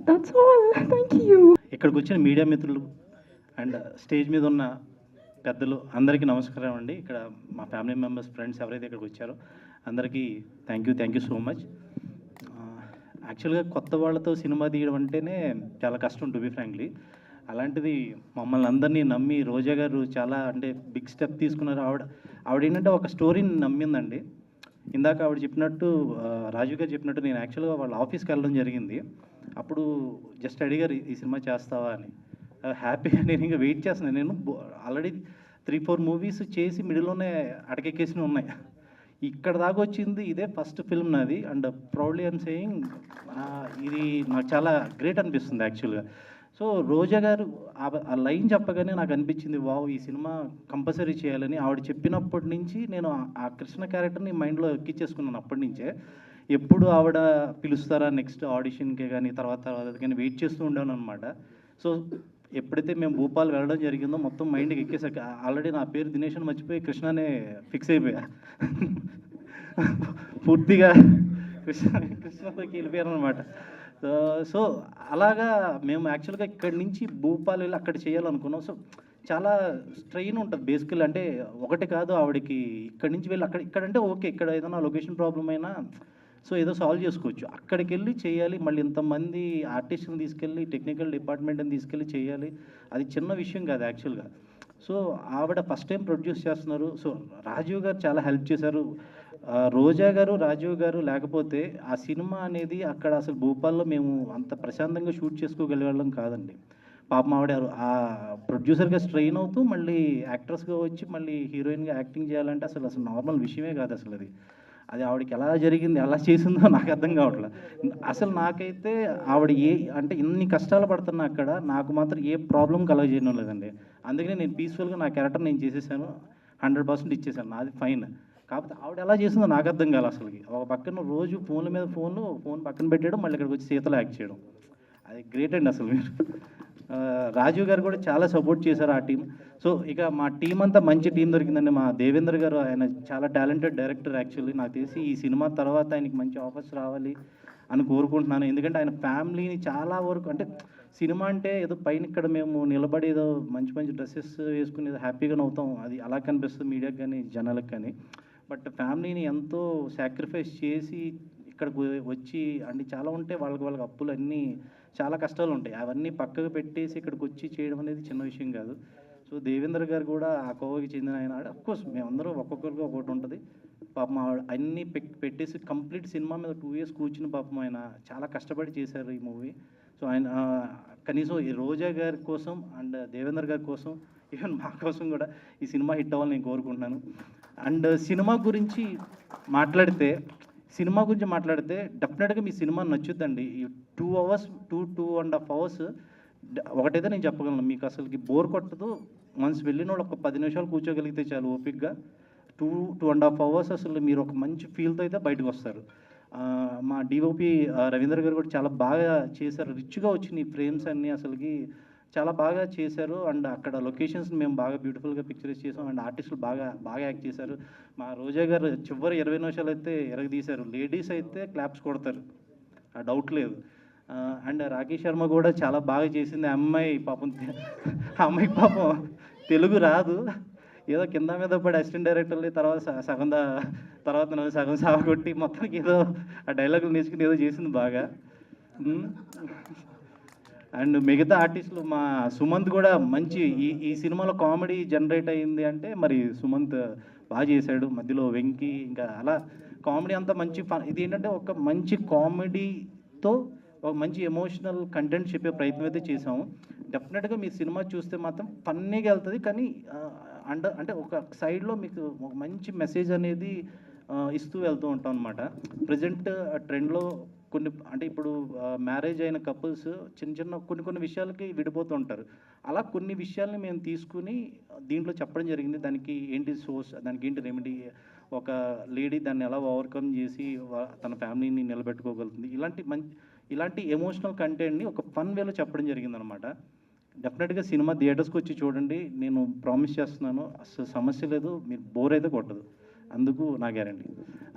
that's all. Thank you. ఇక్కడికి వచ్చిన మీడియా మిత్రులు అండ్ స్టేజ్ మీద ఉన్న పెద్దలు అందరికీ నమస్కారం అండి. ఇక్కడ మా ఫ్యామిలీ మెంబర్స్, ఫ్రెండ్స్ ఎవరైతే ఇక్కడికి వచ్చారో అందరికీ థ్యాంక్ యూ సో మచ్. యాక్చువల్గా కొత్త వాళ్ళతో సినిమా తీయడం అంటేనే చాలా కష్టం, టు బి ఫ్రాంక్లీ. అలాంటిది మమ్మల్ని అందరినీ నమ్మి రోజా గారు చాలా అంటే బిగ్ స్టెప్ తీసుకున్నారు. ఆవిడ ఏంటంటే ఒక స్టోరీని నమ్మిందండి. ఇందాక ఆవిడ చెప్పినట్టు, రాజు గారు చెప్పినట్టు, నేను యాక్చువల్గా వాళ్ళ ఆఫీస్కి వెళ్ళడం జరిగింది. అప్పుడు జస్ట్ అడిగారు ఈ సినిమా చేస్తావా అని. హ్యాపీగా నేను ఇంకా వెయిట్ చేస్తున్నాను. నేను ఆల్రెడీ 3-4 మూవీస్ చేసి మిడిల్లోనే అటకెక్కేసినవి ఉన్నాయి. ఇక్కడ దాకా వచ్చింది ఇదే ఫస్ట్ ఫిల్మ్ నాది. అండ్ ప్రౌడ్లీ ఐఎమ్ సేయింగ్ ఇది నాకు చాలా గ్రేట్ అనిపిస్తుంది యాక్చువల్గా. సో రోజా గారు ఆ లైన్ చెప్పగానే నాకు అనిపించింది, వావ్ ఈ సినిమా కంపల్సరీ చేయాలని. ఆవిడ చెప్పినప్పటి నుంచి నేను ఆ కృష్ణ క్యారెక్టర్ని మైండ్లో ఎక్కించేసుకున్నాను. అప్పటి నుంచే ఎప్పుడు ఆవిడ పిలుస్తారా నెక్స్ట్ ఆడిషన్కే కానీ తర్వాత కానీ వెయిట్ చేస్తూ ఉండాను అనమాట. సో ఎప్పుడైతే మేము భూపాల్ వెళ్ళడం జరిగిందో మొత్తం మైండ్కి ఎక్కేసాక ఆల్రెడీ నా పేరు దినేష్ అని మర్చిపోయి కృష్ణనే ఫిక్స్ అయిపోయా. పూర్తిగా కృష్ణలోకి వెళ్ళిపోయాను అనమాట. సో అలాగా మేము యాక్చువల్గా ఇక్కడి నుంచి భూపాల్ వెళ్ళి అక్కడ చేయాలనుకున్నాం. సో చాలా స్ట్రెయిన్ ఉంటుంది బేసికల్. అంటే ఒకటి కాదు, ఆవిడకి ఇక్కడి నుంచి వెళ్ళి ఇక్కడంటే ఓకే, ఇక్కడ ఏదైనా లొకేషన్ ప్రాబ్లం అయినా సో ఏదో సాల్వ్ చేసుకోవచ్చు. అక్కడికి వెళ్ళి చేయాలి, మళ్ళీ ఇంతమంది ఆర్టిస్ట్ని తీసుకెళ్ళి టెక్నికల్ డిపార్ట్మెంట్ని తీసుకెళ్ళి చేయాలి, అది చిన్న విషయం కాదు యాక్చువల్గా. సో ఆవిడ ఫస్ట్ టైం ప్రొడ్యూస్ చేస్తున్నారు. సో రాజీవ్ గారు చాలా హెల్ప్ చేశారు. రోజా గారు, రాజీవ్ గారు లేకపోతే ఆ సినిమా అనేది అక్కడ అసలు భూపాల్లో మేము అంత ప్రశాంతంగా షూట్ చేసుకోగలిగేవాళ్ళం కాదండి. పాపం ఆవిడ ఆ ప్రొడ్యూసర్గా స్ట్రెయిన్ అవుతూ మళ్ళీ యాక్ట్రెస్గా వచ్చి మళ్ళీ హీరోయిన్గా యాక్టింగ్ చేయాలంటే అసలు నార్మల్ విషయమే కాదు అసలు అది. అది ఆవిడకి ఎలా జరిగింది, ఎలా చేసిందో నాకు అర్థం కావట్లేదు. అసలు నాకైతే ఆవిడ అంటే ఇన్ని కష్టాలు పడుతున్నా అక్కడ నాకు మాత్రం ఏ ప్రాబ్లం కలగజేయడం లేదండి. అందుకనే నేను పీస్ఫుల్గా నా క్యారెక్టర్ నేను చేసేసాను, 100% ఇచ్చేసాను, నాది ఫైన్. కాకపోతే ఆవిడ ఎలా చేసిందో నాకు అర్థం కాదు అసలుకి. ఒక పక్కన రోజు ఫోన్ల మీద ఫోన్ పక్కన పెట్టేయడం, మళ్ళీ ఇక్కడికి వచ్చి సీతలో యాక్ట్ చేయడం, అది గ్రేట్ అండి అసలు మీరు. రాజీవ్ గారు కూడా చాలా సపోర్ట్ చేశారు ఆ టీం. సో ఇక మా టీం అంతా మంచి టీం దొరికిందండి. మా దేవేంద్ర గారు, ఆయన చాలా టాలెంటెడ్ డైరెక్టర్ యాక్చువల్లీ. నాకు తెలిసి ఈ సినిమా తర్వాత ఆయనకి మంచి ఆఫర్స్ రావాలి అని కోరుకుంటున్నాను. ఎందుకంటే ఆయన ఫ్యామిలీని చాలా వరకు, అంటే సినిమా అంటే ఏదో పైన ఇక్కడ మేము నిలబడి ఏదో మంచి మంచి డ్రెస్సెస్ వేసుకుని ఏదో హ్యాపీగా నవ్వుతాం, అది అలా కనిపిస్తుంది మీడియాకి కానీ జనాలకు కానీ. బట్ ఫ్యామిలీని ఎంతో సాక్రిఫైస్ చేసి ఇక్కడికి వచ్చి అన్ని చాలా ఉంటాయి, వాళ్ళకి అప్పులు అన్నీ చాలా కష్టాలు ఉంటాయి, అవన్నీ పక్కకు పెట్టేసి ఇక్కడికి వచ్చి చేయడం అనేది చిన్న విషయం కాదు. సో దేవేంద్ర గారు కూడా ఆ కోవకి చెందిన ఆయన. అఫ్కోర్స్ మేమందరం ఒక్కొక్కరికి ఒకటి ఉంటుంది. పాపం అన్నీ పెట్టేసి కంప్లీట్ సినిమా మీద 2 years కూర్చుని పాపం ఆయన చాలా కష్టపడి చేశారు ఈ మూవీ. సో ఆయన కనీసం ఈ రోజా గారి కోసం అండ్ దేవేంద్ర గారి కోసం, ఈవెన్ మా కోసం కూడా ఈ సినిమా హిట్ అవ్వాలని నేను కోరుకుంటున్నాను. అండ్ సినిమా గురించి మాట్లాడితే డెఫినెట్గా మీ సినిమా నచ్చుద్దండి. ఈ 2 hours 2.5 hours ఒకటైతే నేను చెప్పగలను, మీకు అసలుకి బోర్ కొట్టదు. వన్స్ వెళ్ళిన వాళ్ళు ఒక 10 నిమిషాలు కూర్చోగలిగితే చాలు ఓపిక్గా. 2.5 hours అసలు మీరు ఒక మంచి ఫీల్తో అయితే బయటకు వస్తారు. మా డిఓపి రవీంద్ర గారు కూడా చాలా బాగా చేశారు, రిచ్గా వచ్చినాయి ఫ్రేమ్స్ అన్నీ అసలుకి చాలా బాగా చేశారు. అండ్ అక్కడ లొకేషన్స్ మేము బాగా బ్యూటిఫుల్గా పిక్చరైజ్ చేసాం. అండ్ ఆర్టిస్టులు బాగా యాక్ట్ చేశారు. మా రోజా గారు చివరి 20 నిమిషాలు అయితే ఎరగదీశారు. లేడీస్ అయితే క్లాప్స్ కొడతారు, ఆ డౌట్ లేదు. అండ్ రాకేష్ శర్మ కూడా చాలా బాగా చేసింది. ఆ అమ్మాయికి పాపం తెలుగు రాదు, ఏదో కింద మీద పడి అసిస్టెంట్ డైరెక్టర్ని తర్వాత నన్ను సగం సాగొట్టి మొత్తానికి ఏదో ఆ డైలాగులు నేర్చుకుని ఏదో చేసింది బాగా. అండ్ మిగతా ఆర్టిస్టులు, మా సుమంత్ కూడా మంచి ఈ సినిమాలో కామెడీ జనరేట్ అయ్యింది అంటే మరి సుమంత్ బాగా చేశాడు. మధ్యలో వెంకీ, ఇంకా అలా కామెడీ అంతా మంచి ఫన్. ఇది ఏంటంటే ఒక మంచి కామెడీతో ఒక మంచి ఎమోషనల్ కంటెంట్ చెప్పే ప్రయత్నం అయితే చేసాము. డెఫినెట్గా మీ సినిమా చూస్తే మాత్రం ఫన్నీగా వెళ్తుంది, కానీ అంటే ఒక సైడ్లో మీకు ఒక మంచి మెసేజ్ అనేది ఇస్తూ వెళ్తూ ఉంటాం అనమాట. ప్రజెంట్ ట్రెండ్లో అంటే ఇప్పుడు మ్యారేజ్ అయిన కపుల్స్ చిన్న కొన్ని విషయాలకి విడిపోతూ ఉంటారు. అలా కొన్ని విషయాల్ని మేము తీసుకుని దీంట్లో చెప్పడం జరిగింది. దానికి ఏంటి సోర్స్, దానికి ఏంటి రెమెడీ, ఒక లేడీ దాన్ని ఎలా ఓవర్కమ్ చేసి తన ఫ్యామిలీని నిలబెట్టుకోగలుగుతుంది, ఇలాంటి ఎమోషనల్ కంటెంట్ని ఒక ఫన్ వేలో చెప్పడం జరిగిందనమాట. డెఫినెట్గా సినిమా థియేటర్స్కి వచ్చి చూడండి, నేను ప్రామిస్ చేస్తున్నాను, అసలు సమస్య లేదు, మీరు బోర్ అయితే కొట్టదు, అందుకు నా గ్యారంటీ.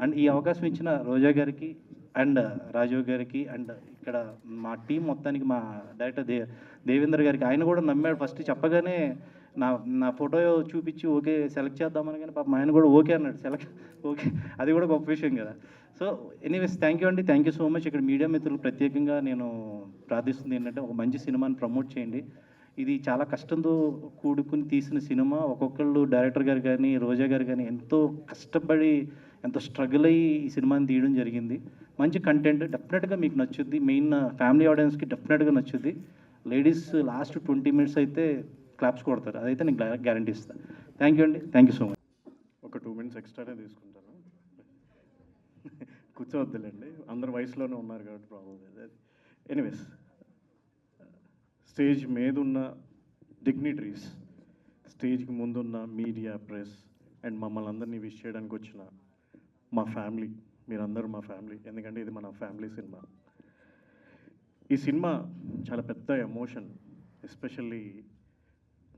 అండ్ ఈ అవకాశం ఇచ్చిన రోజా గారికి అండ్ రాజీవ్ గారికి అండ్ ఇక్కడ మా టీం మొత్తానికి, మా డైరెక్టర్ దేవేంద్ర గారికి, ఆయన కూడా నమ్మాడు. ఫస్ట్ చెప్పగానే నా ఫోటో చూపించి ఓకే సెలెక్ట్ చేద్దామని, కానీ పాపం ఆయన కూడా ఓకే అన్నాడు. ఓకే, అది కూడా గొప్ప విషయం కదా. సో ఎనీవేస్ థ్యాంక్ యూ అండి, థ్యాంక్ యూ సో మచ్. ఇక్కడ మీడియా మిత్రులు ప్రత్యేకంగా నేను ప్రార్థిస్తుంది ఏంటంటే ఒక మంచి సినిమాని ప్రమోట్ చేయండి. ఇది చాలా కష్టంతో కూడుకుని తీసిన సినిమా. ఒక్కొక్కళ్ళు డైరెక్టర్ గారు కానీ రోజా గారు కానీ ఎంతో కష్టపడి ఎంతో స్ట్రగుల్ అయ్యి ఈ సినిమాని తీయడం జరిగింది. మంచి కంటెంట్ డెఫినెట్గా మీకు నచ్చుద్ది, మెయిన్ ఫ్యామిలీ ఆడియన్స్కి డెఫినెట్గా నచ్చుద్ది. లేడీస్ లాస్ట్ 20 minutes అయితే క్లాప్స్ కొడతారు, అదైతే నేను గ్యారంటీ ఇస్తాను. థ్యాంక్ యూ అండి, థ్యాంక్ యూ సో మచ్. ఒక 2 minutes ఎక్స్ట్రానే తీసుకుంటాను, కూర్చోవద్దులేండి, అందరు వయసులోనే ఉన్నారు కాబట్టి ప్రాబ్లం లేదు. ఎనీవేస్, స్టేజ్ మీద ఉన్న డిగ్నిటరీస్, స్టేజ్కి ముందున్న మీడియా, ప్రెస్ అండ్ మమ్మల్ని అందరినీ విష్ చేయడానికి వచ్చిన మా ఫ్యామిలీ, మీరందరూ మా ఫ్యామిలీ, ఎందుకంటే ఇది మన ఫ్యామిలీ సినిమా. ఈ సినిమా చాలా పెద్ద ఎమోషన్, ఎస్పెషల్లీ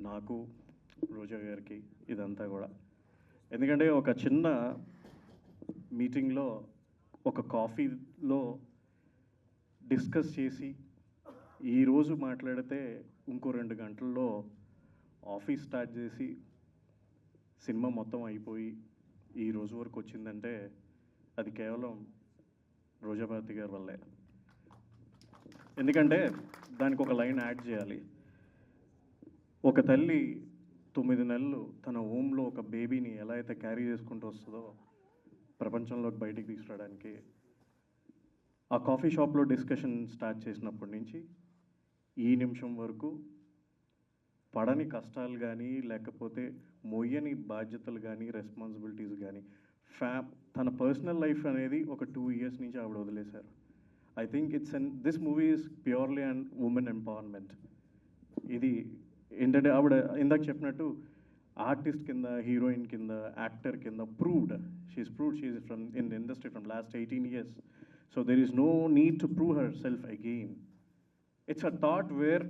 నాకు, రోజా గారికి, ఇదంతా కూడా. ఎందుకంటే ఒక చిన్న మీటింగ్లో, ఒక కాఫీలో డిస్కస్ చేసి ఈరోజు మాట్లాడితే ఇంకో 2 గంటల్లో ఆఫీస్ స్టార్ట్ చేసి సినిమా మొత్తం అయిపోయి ఈ రోజు వరకు వచ్చిందంటే అది కేవలం రోజాభారతి గారి వల్లే. ఎందుకంటే దానికి ఒక లైన్ యాడ్ చేయాలి. ఒక తల్లి 9 నెలలు తన హోమ్లో ఒక బేబీని ఎలా అయితే క్యారీ చేసుకుంటూ వస్తుందో ప్రపంచంలోకి బయటికి తీసుకురావడానికి, ఆ కాఫీ షాప్లో డిస్కషన్ స్టార్ట్ చేసినప్పటి నుంచి ఈ నిమిషం వరకు పడని కష్టాలు కానీ, లేకపోతే మొయ్యని బాధ్యతలు కానీ, రెస్పాన్సిబిలిటీస్ కానీ, తన పర్సనల్ లైఫ్ అనేది ఒక 2 ఇయర్స్ నుంచి ఆవిడ వదిలేశారు. I think this movie is purely and women empowerment. ఇది ఏంటంటే ఆవిడ ఇందాక చెప్పినట్టు ఆర్టిస్ట్ కింద, హీరోయిన్ కింద, యాక్టర్ కింద she is from in industry from last 18 years. So there is no need to prove herself again. It's a thought where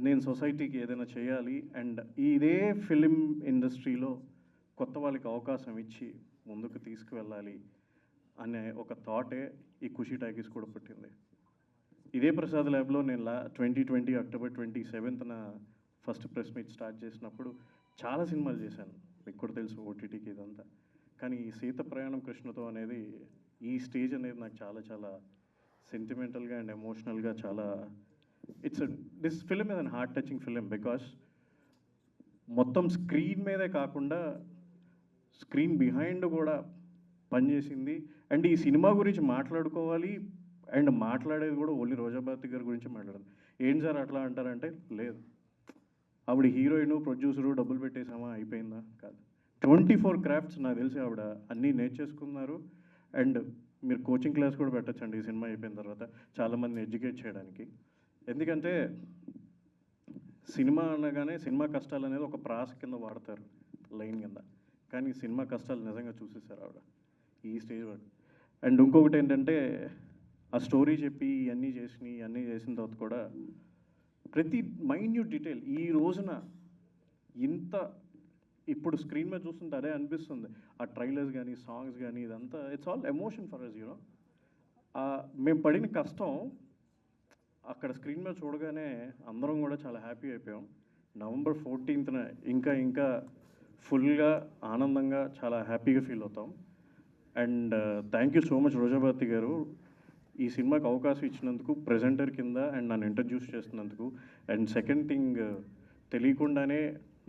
నేను సొసైటీకి ఏదైనా చేయాలి అండ్ ఇదే ఫిలిం ఇండస్ట్రీలో కొత్త వాళ్ళకి అవకాశం ఇచ్చి ముందుకు తీసుకువెళ్ళాలి అనే ఒక థాటే ఈ ఖుషీ టాకీస్ కూడా పుట్టింది. ఇదే ప్రసాద్ ల్యాబ్లో నేను 2020 అక్టోబర్ 27న ఫస్ట్ ప్రెస్ మీట్ స్టార్ట్ చేసినప్పుడు చాలా సినిమాలు చేశాను, మీకు కూడా తెలుసు ఓటీటీకి ఇదంతా. కానీ ఈ సీత ప్రయాణం కృష్ణతో అనేది, ఈ స్టేజ్ అనేది నాకు చాలా చాలా సెంటిమెంటల్గా అండ్ ఎమోషనల్గా చాలా this film is an heart touching film because మొత్తం స్క్రీన్ మీదే కాకుండా స్క్రీన్ బిహైండ్ కూడా పనిచేసింది. అండ్ ఈ సినిమా గురించి మాట్లాడుకోవాలి అండ్ మాట్లాడేది కూడా ఓన్లీ రోజా భారతి గారి గురించి మాట్లాడదు. ఏం సార్ అట్లా అంటారంటే, లేదు ఆవిడ హీరోయిన్, ప్రొడ్యూసరు, డబ్బులు పెట్టేసామా అయిపోయిందా, కాదు. 24 క్రాఫ్ట్స్ నాకు తెలిసి ఆవిడ అన్నీ నేర్చేసుకున్నారు. అండ్ మీరు కోచింగ్ క్లాస్ కూడా పెట్టచ్చండి ఈ సినిమా అయిపోయిన తర్వాత చాలామందిని ఎడ్యుకేట్ చేయడానికి. ఎందుకంటే సినిమా అనగానే సినిమా కష్టాలు అనేది ఒక ప్రాస కింద వాడతారు, లైన్ కింద. కానీ సినిమా కష్టాలు నిజంగా చూసేసారు ఆవిడ ఈ స్టేజ్ వరకు. అండ్ ఇంకొకటి ఏంటంటే, ఆ స్టోరీ చెప్పి ఇవన్నీ చేసిన తర్వాత కూడా ప్రతి మైన్యూట్ డీటెయిల్ ఈ రోజున ఇంత ఇప్పుడు స్క్రీన్ మీద చూస్తుంటే అదే అనిపిస్తుంది. ఆ ట్రైలర్స్ కానీ, సాంగ్స్ కానీ, ఇదంతా it's all emotion for us. You know మేము పడిన కష్టం అక్కడ స్క్రీన్ మీద చూడగానే అందరం కూడా చాలా హ్యాపీ అయిపోయాం. November 14th ఇంకా ఫుల్గా ఆనందంగా చాలా హ్యాపీగా ఫీల్ అవుతాం. And thank you so much Rojabharathi garu ఈ సినిమాకి అవకాశం ఇచ్చినందుకు, ప్రెజెంటర్ కింద అండ్ నన్ను ఇంట్రడ్యూస్ చేస్తున్నందుకు. అండ్ సెకండ్ థింగ్, తెలియకుండానే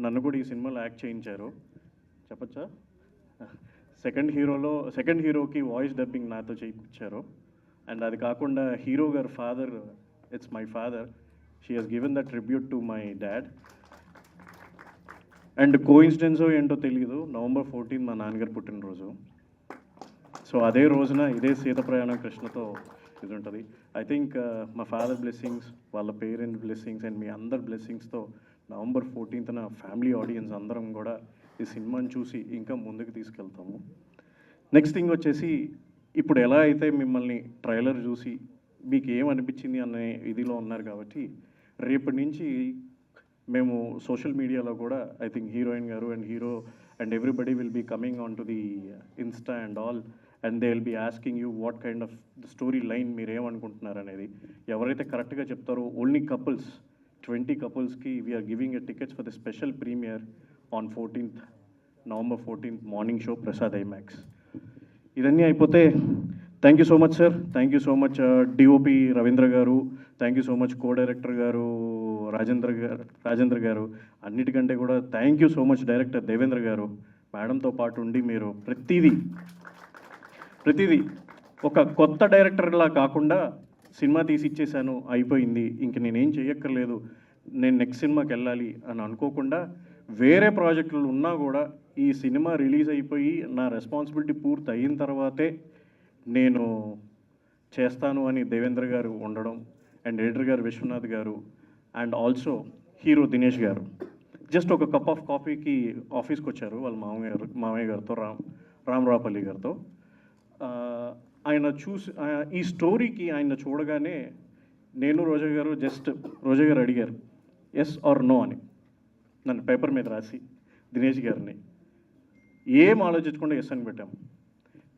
నన్ను కూడా ఈ సినిమాలో యాక్ట్ చేయించారు, చెప్పచ్చా? సెకండ్ హీరోకి వాయిస్ డబ్బింగ్ నాతో చేయించారు. అండ్ అది కాకుండా hero garu father, it's my father, she hes given the tribute to my dad. And కోఇన్సిడెన్సో ఏంటో తెలియదు, November 14 మా నాన్నగారు పుట్టినరోజు. సో అదే రోజున ఇదే సీత ప్రయాణం కృష్ణతో ఇది ఉంటుంది. ఐ థింక్ మా ఫాదర్ బ్లెస్సింగ్స్, వాళ్ళ పేరెంట్స్ బ్లెస్సింగ్స్ అండ్ మీ అందరి బ్లెస్సింగ్స్తో November 14th ఫ్యామిలీ ఆడియన్స్ అందరం కూడా ఈ సినిమాని చూసి ఇంకా ముందుకు తీసుకెళ్తాము. నెక్స్ట్ థింగ్ వచ్చేసి, ఇప్పుడు ఎలా అయితే మిమ్మల్ని ట్రైలర్ చూసి మీకు ఏమనిపించింది అనే ఇదిలో ఉన్నారు కాబట్టి, రేపటి నుంచి మేము సోషల్ మీడియాలో కూడా I think heroine garu and hero and everybody will be coming on to the insta and all, and they will be asking you what kind of story line మీరు ఏమనుకుంటున్నారు అనేది. ఎవరైతే కరెక్ట్గా చెప్తారో ఓన్లీ కపుల్స్ 20 couples-కి we're giving a tickets for the special premiere on November 14th morning show Prasad IMAX. ఇదన్నీ అయిపోతే thank you so much sir, thank you so much DOP Ravindra గారు, thank you so much co director గారు రాజేంద్ర గారు, అన్నిటికంటే కూడా thank you so much director Devendra గారు. మేడంతో పాటు ఉండి మీరు ప్రతిదీ ఒక కొత్త డైరెక్టర్లా కాకుండా సినిమా తీసి ఇచ్చేసాను అయిపోయింది, ఇంక నేనేం చేయక్కర్లేదు, నేను నెక్స్ట్ సినిమాకి వెళ్ళాలి అని అనుకోకుండా వేరే ప్రాజెక్టులు ఉన్నా కూడా ఈ సినిమా రిలీజ్ అయిపోయి నా రెస్పాన్సిబిలిటీ పూర్తి అయిన తర్వాతే నేను చేస్తాను అని దేవేంద్ర గారు ఉండడం, అండ్ ఎడిటర్ గారు విశ్వనాథ్ గారు, అండ్ ఆల్సో హీరో దినేష్ గారు జస్ట్ ఒక కప్ ఆఫ్ కాఫీకి ఆఫీస్కి వచ్చారు వాళ్ళ మామయ్య గారితో, రామరాపల్లి గారితో. ఆయన ఈ స్టోరీకి ఆయన చూడగానే నేను రోజా గారు అడిగారు ఎస్ ఆర్ నో అని, నన్ను పేపర్ మీద రాసి దినేష్ గారిని ఏం ఆలోచించకుండా ఎస్ అని పెట్టాము.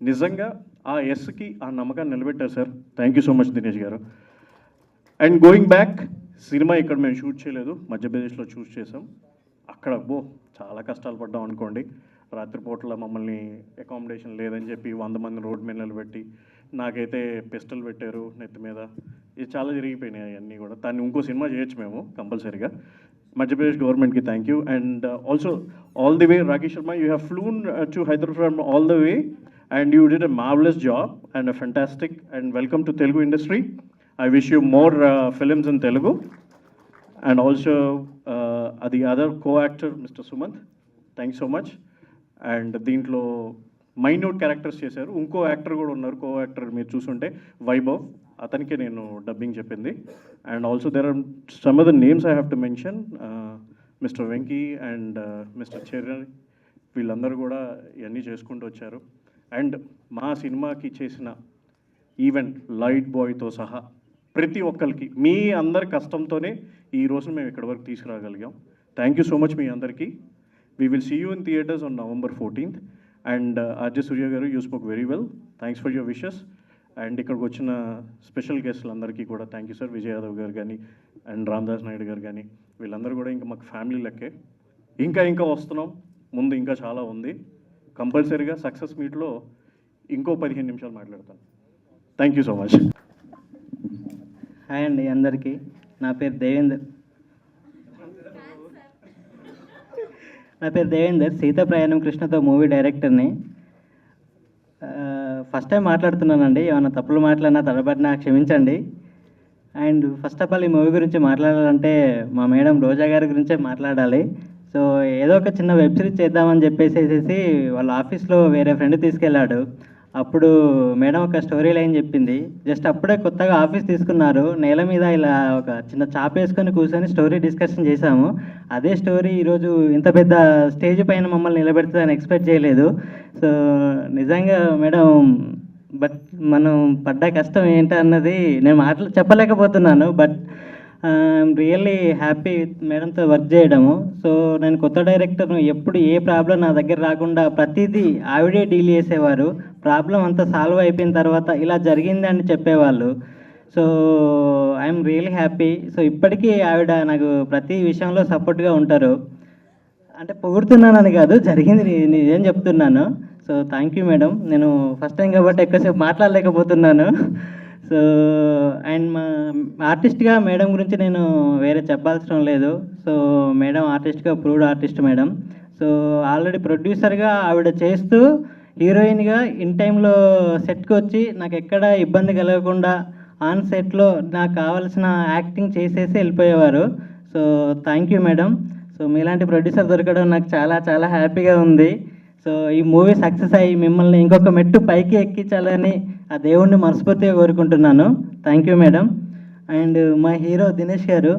నిజంగా ఆ ఎస్కి ఆ నమ్మకాన్ని నిలబెట్టారు sir, thank you so much Dinesh garu. And going back, cinema ఇక్కడ మేము షూట్ చేయలేదు, మధ్యప్రదేశ్లో షూట్ చేసాం. అక్కడ చాలా కష్టాలు పడ్డాం అనుకోండి. రాత్రిపూట్ల మమ్మల్ని అకామిడేషన్ లేదని చెప్పి 100 మంది రోడ్ మీద నిలబెట్టి, నాకైతే పిస్టల్ పెట్టారు నెత్తి మీద, ఇది చాలా జరిగిపోయినాయి అవన్నీ కూడా. దాన్ని ఇంకో సినిమా చేయొచ్చు మేము కంపల్సరీగా. మధ్యప్రదేశ్ గవర్నమెంట్కి thank you. And also all the way Rakesh Sharma, you have flown to Hyderabad from all the way and you did a marvellous job and a fantastic, and welcome to Telugu industry. I wish you more films in Telugu. And also the other co actor mister Sumanth, thank you so much. And దీంట్లో మైన్యూట్ క్యారెక్టర్స్ చేశారు. ఇంకో యాక్టర్ కూడా ఉన్నారు, కో యాక్టర్ మీరు చూసుంటే వైభవ్, అతనికి నేను డబ్బింగ్ చెప్పింది. And also there are some of the names I have to mention, mister Venky and mister Cherry, వీళ్ళందరూ కూడా ఇవన్నీ చేసుకుంటూ వచ్చారు. అండ్ మా సినిమాకి చేసిన ఈవెంట్ లైట్ బాయ్తో సహా ప్రతి ఒక్కరికి మీ అందరి కష్టంతోనే ఈ రోజు మేము ఇక్కడి వరకు తీసుకురాగలిగాం. థ్యాంక్ యూ సో మచ్ మీ అందరికీ. We will see you in theatres on November 14th. And RJ Surya garu, you spoke very well, thanks for your wishes. And ఇక్కడికి వచ్చిన స్పెషల్ గెస్టులందరికీ కూడా thank you sir. Vijay Yadav garu కానీ అండ్ రామదాస్ నాయుడు గారు కానీ వీళ్ళందరూ కూడా ఇంకా మాకు ఫ్యామిలీ లెక్కే. ఇంకా వస్తున్నాం, ముందు ఇంకా చాలా ఉంది. కంపల్సరీగా సక్సెస్ మీట్లో ఇంకో 15 నిమిషాలు మాట్లాడతాను. Thank you so much. Hi అండి అందరికీ, నా పేరు దేవేందర్, సీతా ప్రయాణం కృష్ణతో మూవీ డైరెక్టర్ని. ఫస్ట్ టైం మాట్లాడుతున్నానండి, ఏమైనా తప్పులు మాట్లాడినా తడబడినా క్షమించండి. అండ్ ఫస్ట్ ఆఫ్ ఆల్ ఈ మూవీ గురించి మాట్లాడాలంటే మా మేడం రోజా గారి గురించే మాట్లాడాలి. సో ఏదో ఒక చిన్న వెబ్ సిరీస్ చేద్దామని చెప్పేసేసి వాళ్ళ ఆఫీస్లో వేరే ఫ్రెండ్ తీసుకెళ్ళాడు. అప్పుడు మేడం ఒక స్టోరీ లైన్ చెప్పింది. జస్ట్ అప్పుడే కొత్తగా ఆఫీస్ తీసుకున్నారు, నేల మీద ఇలా ఒక చిన్న చాప వేసుకొని కూర్చొని స్టోరీ డిస్కషన్ చేశాము. అదే స్టోరీ ఈరోజు ఇంత పెద్ద స్టేజ్ పైన మమ్మల్ని నిలబెడుతుందని ఎక్స్పెక్ట్ చేయలేదు. సో నిజంగా మేడం, బట్ మనం పడ్డ కష్టం ఏంటన్నది నేను చెప్పలేకపోతున్నాను. బట్ రియల్లీ హ్యాపీ మేడంతో వర్క్ చేయడము. సో నేను కొత్త డైరెక్టర్ను, ఎప్పుడు ఏ ప్రాబ్లం నా దగ్గర రాకుండా ప్రతిదీ ఆవిడే డీల్ చేసేవారు. ప్రాబ్లం అంతా సాల్వ్ అయిపోయిన తర్వాత ఇలా జరిగింది అని చెప్పేవాళ్ళు. So I'm really happy. So ఇప్పటికీ ఆవిడ నాకు ప్రతి విషయంలో సపోర్ట్గా ఉంటారు. అంటే పొగుడుతున్నానని కాదు, జరిగింది నేనేం చెప్తున్నాను. So thank you madam. నేను ఫస్ట్ టైం కాబట్టి ఎక్కువసేపు మాట్లాడలేకపోతున్నాను. సో అండ్ మా ఆర్టిస్ట్గా మేడం గురించి నేను వేరే చెప్పాల్సిన లేదు. సో మేడం ఆర్టిస్ట్గా proved artist madam. So already ప్రొడ్యూసర్గా ఆవిడ చేస్తూ హీరోయిన్గా ఇన్ టైంలో సెట్కి వచ్చి నాకు ఎక్కడ ఇబ్బంది కలగకుండా ఆన్ సెట్లో నాకు కావాల్సిన యాక్టింగ్ చేసేసి వెళ్ళిపోయేవారు. So thank you madam. So మీలాంటి ప్రొడ్యూసర్ దొరకడం నాకు చాలా చాలా హ్యాపీగా ఉంది. సో ఈ మూవీ సక్సెస్ అయ్యి మిమ్మల్ని ఇంకొక మెట్టు పైకి ఎక్కించాలని ఆ దేవుణ్ణి మనస్ఫూర్తిగా కోరుకుంటున్నాను. Thank you madam. అండ్ మా హీరో దినేష్ గారు,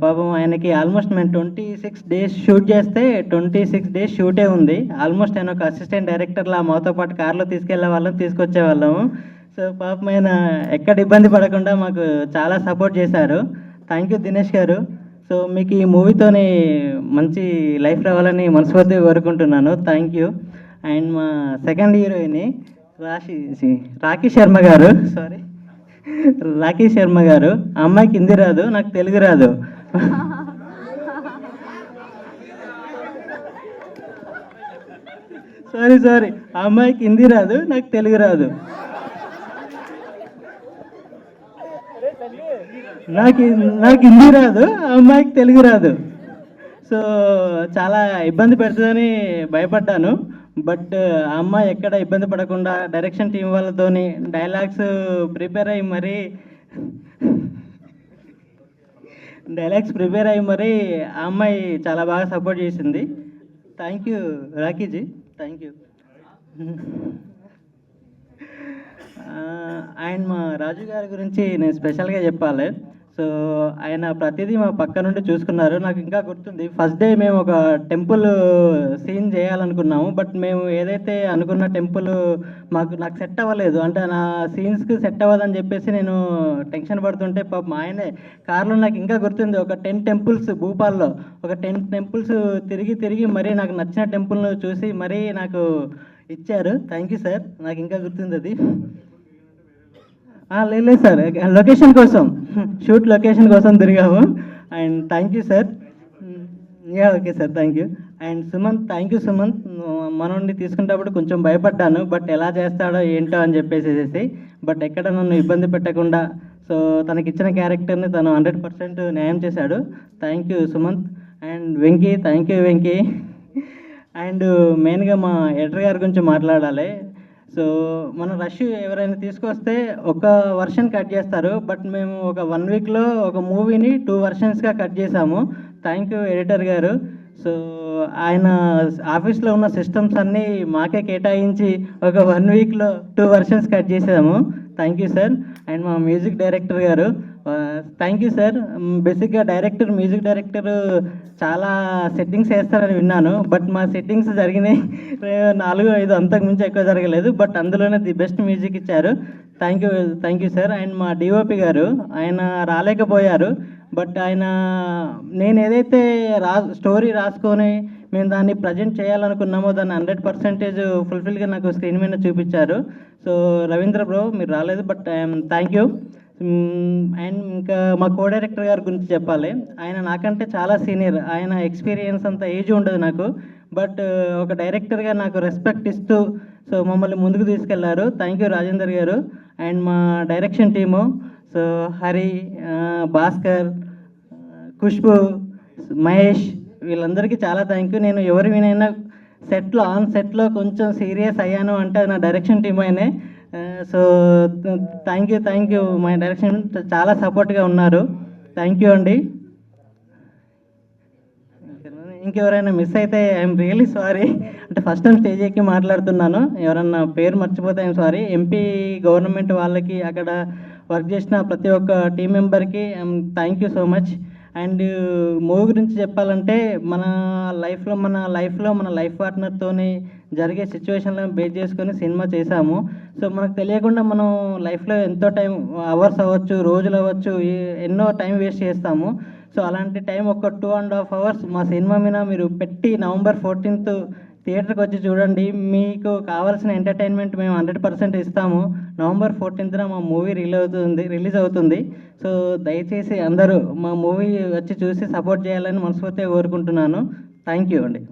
పాపం ఆయనకి ఆల్మోస్ట్ మేము 26 days షూట్ చేస్తే 26 days షూటే ఉంది. ఆల్మోస్ట్ ఆయన ఒక అసిస్టెంట్ డైరెక్టర్లా మాతో పాటు కార్లో తీసుకెళ్లే వాళ్ళం, తీసుకొచ్చే వాళ్ళము. సో పాపం ఆయన ఎక్కడ ఇబ్బంది పడకుండా మాకు చాలా సపోర్ట్ చేశారు. థ్యాంక్ యూ దినేష్ గారు. సో మీకు ఈ మూవీతోనే మంచి లైఫ్ రావాలని మనస్ఫూర్తిగా కోరుకుంటున్నాను. Thank you. అండ్ మా సెకండ్ హీరోయిన్ రాఖీ శర్మ గారు, ఆ అమ్మాయికి హిందీ రాదు, నాకు తెలుగు రాదు. సారీ, ఆ అమ్మాయికి హిందీ రాదు, నాకు తెలుగు రాదు. నాకు హిందీ రాదు, ఆ అమ్మాయికి తెలుగు రాదు. సో చాలా ఇబ్బంది పెడుతుందని భయపడ్డాను. బట్ ఆ అమ్మాయి ఎక్కడ ఇబ్బంది పడకుండా డైరెక్షన్ టీం వాళ్ళతోని డైలాగ్స్ ప్రిపేర్ అయ్యి మరీ ఆ అమ్మాయి చాలా బాగా సపోర్ట్ చేసింది. Thank you Rakhi ji, thank you. And మా రాజు గారి గురించి నేను స్పెషల్గా చెప్పాలి. సో ఆయన ప్రతిదీ మా పక్క నుండి చూసుకున్నారు. నాకు ఇంకా గుర్తుంది, ఫస్ట్ డే మేము ఒక టెంపుల్ సీన్ చేయాలనుకున్నాము. బట్ మేము ఏదైతే అనుకున్న టెంపుల్ నాకు సెట్ అవ్వలేదు, అంటే నా సీన్స్కి సెట్ అవ్వదని చెప్పేసి నేను టెన్షన్ పడుతుంటే పాపం ఆయనే కార్లో, నాకు ఇంకా గుర్తుంది, ఒక 10 temples భూపాల్లో ఒక 10 temples తిరిగి మరీ నాకు నచ్చిన టెంపుల్ను చూసి మరీ నాకు ఇచ్చారు. థ్యాంక్ యూ సార్, నాకు ఇంకా గుర్తుంది అది. లేదు సార్, లొకేషన్ కోసం, షూట్ లొకేషన్ కోసం తిరిగాము. And thank you sir. Okay sir, thank you. And Sumanth, thank you Sumanth. మనోడిని తీసుకునేటప్పుడు కొంచెం భయపడ్డాను, బట్ ఎలా చేస్తాడో ఏంటో అని చెప్పేసి, బట్ ఎక్కడ నన్ను ఇబ్బంది పెట్టకుండా సో తనకిచ్చిన క్యారెక్టర్ని తను 100% న్యాయం చేశాడు. Thank you Sumanth. And Venky, thank you Venky. And మెయిన్గా మా ఎడిటర్ గారి గురించి మాట్లాడాలి. సో మన రష్ ఎవరైనా తీసుకొస్తే ఒక వర్షన్ కట్ చేస్తారు, బట్ మేము ఒక 1 weekలో ఒక మూవీని 2 versions కట్ చేసాము. థ్యాంక్ యూ ఎడిటర్ గారు. సో ఆయన ఆఫీస్లో ఉన్న సిస్టమ్స్ అన్నీ మాకే కేటాయించి ఒక 1 వీక్లో 2 వర్షన్స్ కట్ చేసాము. Thank you sir. అండ్ మా మ్యూజిక్ డైరెక్టర్ గారు, థ్యాంక్ యూ సార్. బేసిక్గా మ్యూజిక్ డైరెక్టర్ చాలా సెట్టింగ్స్ వేస్తారని విన్నాను, బట్ మా సెట్టింగ్స్ జరిగినాయి 4-5, అంతకు మించి ఎక్కువ జరగలేదు. బట్ అందులోనే ది బెస్ట్ మ్యూజిక్ ఇచ్చారు. Thank you sir. అండ్ మా డిఓపి గారు, ఆయన రాలేకపోయారు, బట్ ఆయన నేను ఏదైతే స్టోరీ రాసుకొని మేము దాన్ని ప్రజెంట్ చేయాలనుకున్నామో దాన్ని 100% ఫుల్ఫిల్గా నాకు స్క్రీన్ మీద చూపించారు. సో రవీంద్ర బ్రో మీరు రాలేదు, బట్ థ్యాంక్ యూ. అండ్ ఇంకా మా కో డైరెక్టర్ గారి గురించి చెప్పాలి. ఆయన నాకంటే చాలా సీనియర్, ఆయన ఎక్స్పీరియన్స్ అంత ఏజ్ ఉండదు నాకు, బట్ ఒక డైరెక్టర్గా నాకు రెస్పెక్ట్ ఇస్తూ సో మమ్మల్ని ముందుకు తీసుకెళ్లారు. థ్యాంక్ యూ రాజేందర్ గారు. అండ్ మా direction team, so Hari, Bhaskar, Khushbu, Mahesh, వీళ్ళందరికీ చాలా థ్యాంక్ యూ. నేను ఎవరి వినైనా ఆన్ సెట్లో కొంచెం సీరియస్ అయ్యాను అంటే అది నా డైరెక్షన్ టీమ్ అయినే. So thank you. మా డైరెక్షన్ చాలా సపోర్ట్గా ఉన్నారు. థ్యాంక్ యూ అండి. ఇంకెవరైనా మిస్ అయితే ఐఎమ్ రియలీ సారీ. అంటే ఫస్ట్ టైం స్టేజ్ ఎక్కి మాట్లాడుతున్నాను, ఎవరన్నా పేరు మర్చిపోతే ఐఎమ్ సారీ. ఎంపీ గవర్నమెంట్ వాళ్ళకి, అక్కడ వర్క్ చేసిన ప్రతి ఒక్క టీం మెంబర్కి thank you so much. And movie గురించి చెప్పాలంటే మన లైఫ్లో మన లైఫ్ పార్ట్నర్తోని జరిగే సిచ్యువేషన్లను బేస్ చేసుకొని సినిమా చేశాము. సో మనకు తెలియకుండా మనం లైఫ్లో ఎంతో టైం, అవర్స్ అవ్వచ్చు, రోజులు అవ్వచ్చు, ఎన్నో టైం వేస్ట్ చేస్తాము. సో అలాంటి టైం ఒక 2.5 hours మా సినిమా మీద మీరు పెట్టి November 14th థియేటర్కి వచ్చి చూడండి. మీకు కావాల్సిన ఎంటర్టైన్మెంట్ మేము 100% ఇస్తాము. November 14th మా మూవీ రిలీజ్ అవుతుంది. సో దయచేసి అందరూ మా మూవీ వచ్చి చూసి సపోర్ట్ చేయాలని మనస్ఫూర్తిగా కోరుకుంటున్నాను. థ్యాంక్ యూ అండి.